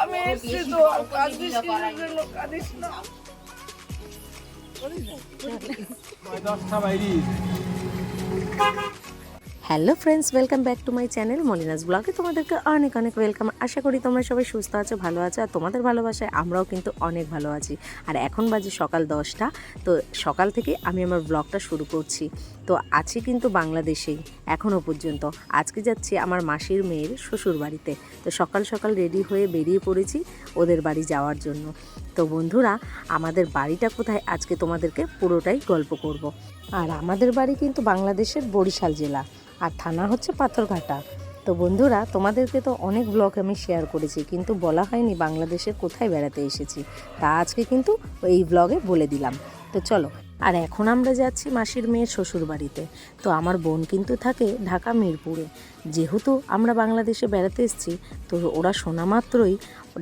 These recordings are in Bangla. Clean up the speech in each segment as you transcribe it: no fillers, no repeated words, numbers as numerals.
আমি এসছি তো আর কাঁদিস কিসের জন্য? কাঁদিস না। Hello friends, welcome back to my channel Molina's ব্লগে। তোমাদেরকে অনেক অনেক ওয়েলকাম। আশা করি তোমরা সবাই সুস্থ আছো, ভালো আছো, আর তোমাদের ভালোবাসায় আমরাও কিন্তু অনেক ভালো আছি। আর এখন বাজে সকাল 10টা। তো সকাল থেকে আমি আমার ব্লগটা শুরু করছি। তো আছি কিন্তু বাংলাদেশেই এখনও পর্যন্ত। আজকে যাচ্ছি আমার মাসির মেয়ের শ্বশুর বাড়িতে। তো সকাল সকাল রেডি হয়ে বেরিয়ে পড়েছি ওদের বাড়ি যাওয়ার জন্য। তো বন্ধুরা, আমাদের বাড়িটা কোথায় আজকে তোমাদেরকে পুরোটাই গল্প করব। আর আমাদের বাড়ি কিন্তু বাংলাদেশের বরিশাল জেলা, আর থানা হচ্ছে পাথরঘাটা। তো বন্ধুরা, তোমাদেরকে তো অনেক ব্লগ আমি শেয়ার করেছি, কিন্তু বলা হয়নি বাংলাদেশের কোথায় বেড়াতে এসেছি। তা আজকে কিন্তু এই ব্লগে বলে দিলাম। তো চলো। আর এখন আমরা যাচ্ছি মাসির মেয়ের শ্বশুর বাড়িতে। তো আমার বোন কিন্তু থাকে ঢাকা মিরপুরে। যেহেতু আমরা বাংলাদেশে বেড়াতে এসেছি, তো ওরা শোনা মাত্রই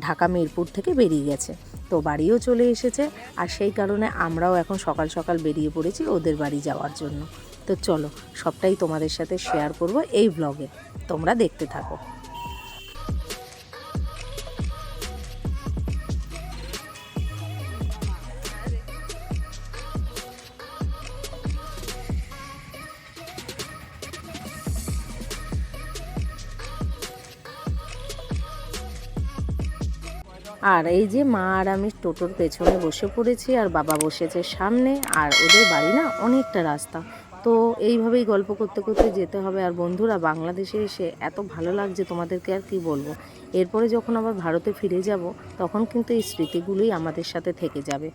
ঢাকা মিরপুর থেকে বেরিয়ে গেছে। তো বাড়িও চলে এসেছে, আর সেই কারণে আমরাও এখন সকাল সকাল বেরিয়ে পড়েছি ওদের বাড়ি যাওয়ার জন্য। তো চলো, সবটাই তোমাদের সাথে শেয়ার করব এই ব্লগে, তোমরা দেখতে থাকো। আর এই যে মা আর আমি টোটোর পেছনে বসে পড়েছি, আর বাবা বসেছে সামনে। আর ওদের বাড়ি না অনেকটা রাস্তা, তো এইভাবেই গল্প করতে করতে যেতে হবে। আর বন্ধুরা, বাংলাদেশে এসে এত ভালো লাগছে, তোমাদেরকে আর কি বলবো। এরপরে যখন আবার ভারতে ফিরে যাব, তখন কিন্তু এই স্মৃতিগুলোই আমাদের সাথে থেকে যাবে।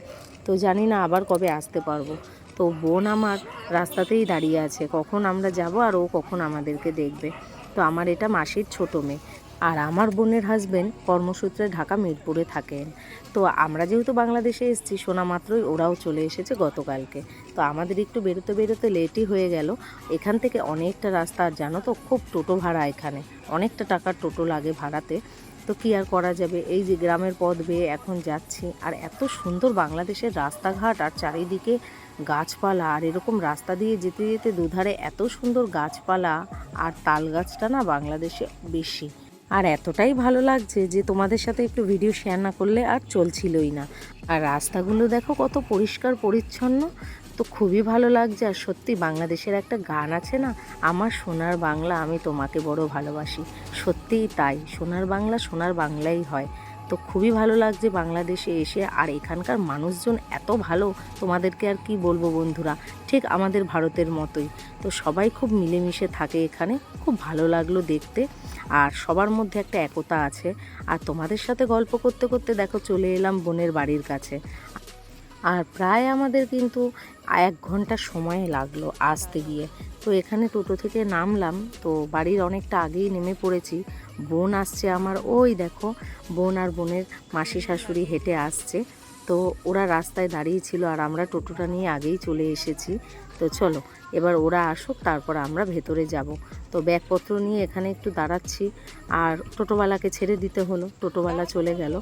তো জানি না আবার কবে আসতে পারবো। তো বোন আমার রাস্তাতেই দাঁড়িয়ে আছে, কখন আমরা যাব আর ও কখন আমাদেরকে দেখবে। তো আমার এটা মাসির ছোটো মেয়ে। আর আমার বোনের হাজবেন্ড কর্মসূত্রে ঢাকা মিরপুরে থাকেন। তো আমরা যেহেতু বাংলাদেশে এসেছি, শোনা মাত্রই ওরাও চলে এসেছে গতকালকে। তো আমাদের একটু বেরোতে বেরোতে লেটই হয়ে গেল। এখান থেকে অনেকটা রাস্তা, আর জানো তো খুব টোটো ভাড়া, এখানে অনেকটা টাকার টোটো লাগে ভাড়াতে। তো কী আর করা যাবে, এই যে গ্রামের পথ বেয়ে এখন যাচ্ছি। আর এত সুন্দর বাংলাদেশের রাস্তাঘাট, আর চারিদিকে গাছপালা। আর এরকম রাস্তা দিয়ে যেতে যেতে দুধারে এত সুন্দর গাছপালা। আর তাল গাছটা না বাংলাদেশে বেশি। আর এতটাই ভালো লাগছে যে তোমাদের সাথে একটু ভিডিও শেয়ার না করলে আর চলছিলই না। আর রাস্তাগুলো দেখো কত পরিষ্কার পরিচ্ছন্ন। তো খুবই ভালো লাগছে। আর সত্যি বাংলাদেশের একটা গান আছে না, আমার সোনার বাংলা আমি তোমাকে বড় ভালোবাসি। সত্যিই তাই, সোনার বাংলা সোনার বাংলাই হয়। তো খুবই ভালো লাগছে বাংলাদেশে এসে। আর এখানকার মানুষজন এত ভালো, তোমাদেরকে আর কি বলবো বন্ধুরা, ঠিক আমাদের ভারতের মতোই। তো সবাই খুব মিলেমিশে থাকে এখানে, খুব ভালো লাগলো দেখতে। আর সবার মধ্যে একটা একতা আছে। আর তোমাদের সাথে গল্প করতে করতে দেখো চলে এলাম বোনের বাড়ির কাছে। আর প্রায় আমাদের কিন্তু 1 ঘন্টা সময় লাগলো আসতে গিয়ে। তো এখানে টোটো থেকে নামলাম, তো বাড়ির অনেকটা আগেই নেমে পড়েছি। বোন আসছে আমার, ওই দেখো বোন আর বোনের মাসি শাশুড়ি হেঁটে আসছে। তো ওরা রাস্তায় দাঁড়িয়ে ছিল, আর আমরা টোটোটা নিয়ে আগেই চলে এসেছি। তো চলো, এবার ওরা আসুক, তারপর আমরা ভেতরে যাব। তো ব্যাগপত্র নিয়ে এখানে একটু দাঁড়াচ্ছি। আর টোটোওয়ালাকে ছেড়ে দিতে হলো, টোটোওয়ালা চলে গেল।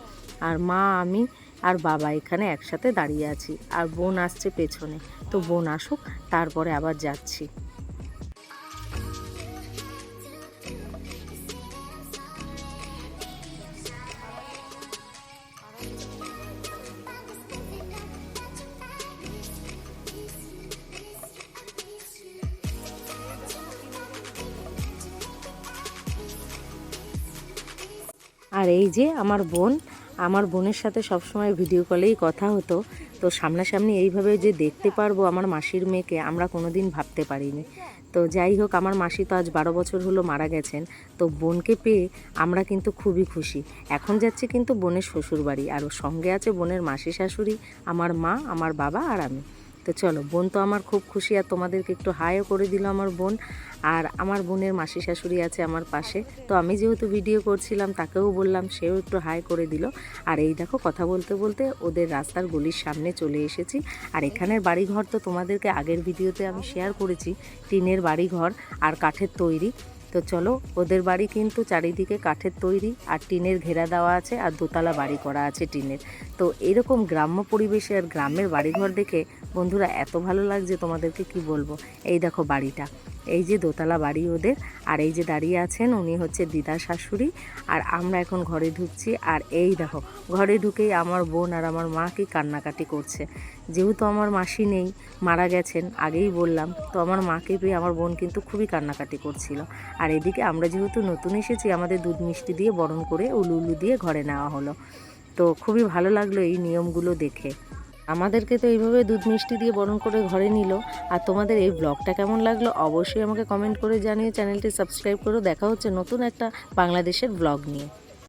আর মা, আমি আর বাবা এখানে একসাথে দাঁড়িয়ে আছি, আর বোন আসছে পেছনে। তো বোন আসুক, তারপরে আবার যাচ্ছি। আর এই যে আমার বোন, আমার বোনের সাথে সবসময় ভিডিও কলেই কথা হতো। তো সামনাসামনি এইভাবে যে দেখতে পারবো আমার মাসির মেয়েকে, আমরা কোনো দিন ভাবতে পারিনি। তো যাই হোক, আমার মাসি তো আজ 12 বছর হলো মারা গেছেন। তো বোনকে পেয়ে আমরা কিন্তু খুবই খুশি। এখন যাচ্ছি কিন্তু বোনের শ্বশুর বাড়ি, আর ওর সঙ্গে আছে বোনের মাসি শাশুড়ি, আমার মা, আমার বাবা আর আমি। তো চলো, বোন তো আমার খুব খুশি। আর তোমাদেরকে একটু হাইও করে দিল আমার বোন। আর আমার বোনের মাসি শাশুড়ি আছে আমার পাশে। তো আমি যেহেতু ভিডিও করছিলাম, তাকেও বললাম, সেও একটু হাই করে দিল। আর এই দেখো, কথা বলতে বলতে ওদের রাস্তার গলির সামনে চলে এসেছি। আর এখানের বাড়িঘর তো তোমাদেরকে আগের ভিডিওতে আমি শেয়ার করেছি, টিনের বাড়িঘর আর কাঠের তৈরি। তো চলো, ওদের বাড়ি কিন্তু চারিদিকে কাঠের তৈরি, আর টিনের ঘেরা দেওয়া আছে, আর দোতলা বাড়ি করা আছে টিনের। তো এরকম গ্রাম্য পরিবেশে আর গ্রামের বাড়িঘর দেখে বন্ধুরা এত ভালো লাগছে, তোমাদেরকে কি বলবো। এই দেখো বাড়িটা, এই যে দোতলা বাড়ি ওদের, আর এই যে দাঁড়িয়ে আছেন উনি হচ্ছে দিদার শাশুড়ি। আর আমরা এখন ঘরে ঢুকছি, আর এই দেখো ঘরে ঢুকেই আমার বোন আর আমার মা কি কান্নাকাটি করছে। যেহেতু আমার মাসি নেই, মারা গেছেন আগেই বললাম, তো আমার মাকে পেয়ে আমার বোন কিন্তু খুবই কান্নাকাটি করছিল। আর এদিকে আমরা যেহেতু নতুন এসেছি, আমাদের দুধ মিষ্টি দিয়ে বরণ করে উলু উলু দিয়ে ঘরে নেওয়া হলো। তো খুবই ভালো লাগলো এই নিয়মগুলো দেখে। আমাদেরকে তো এইভাবে দুধ মিষ্টি দিয়ে বরণ করে ঘরে নিল। আর তোমাদের এই ব্লগটা কেমন লাগলো অবশ্যই আমাকে কমেন্ট করে জানিয়ে চ্যানেলটি সাবস্ক্রাইব করো। দেখা হচ্ছে নতুন একটা বাংলাদেশের ব্লগ নিয়ে।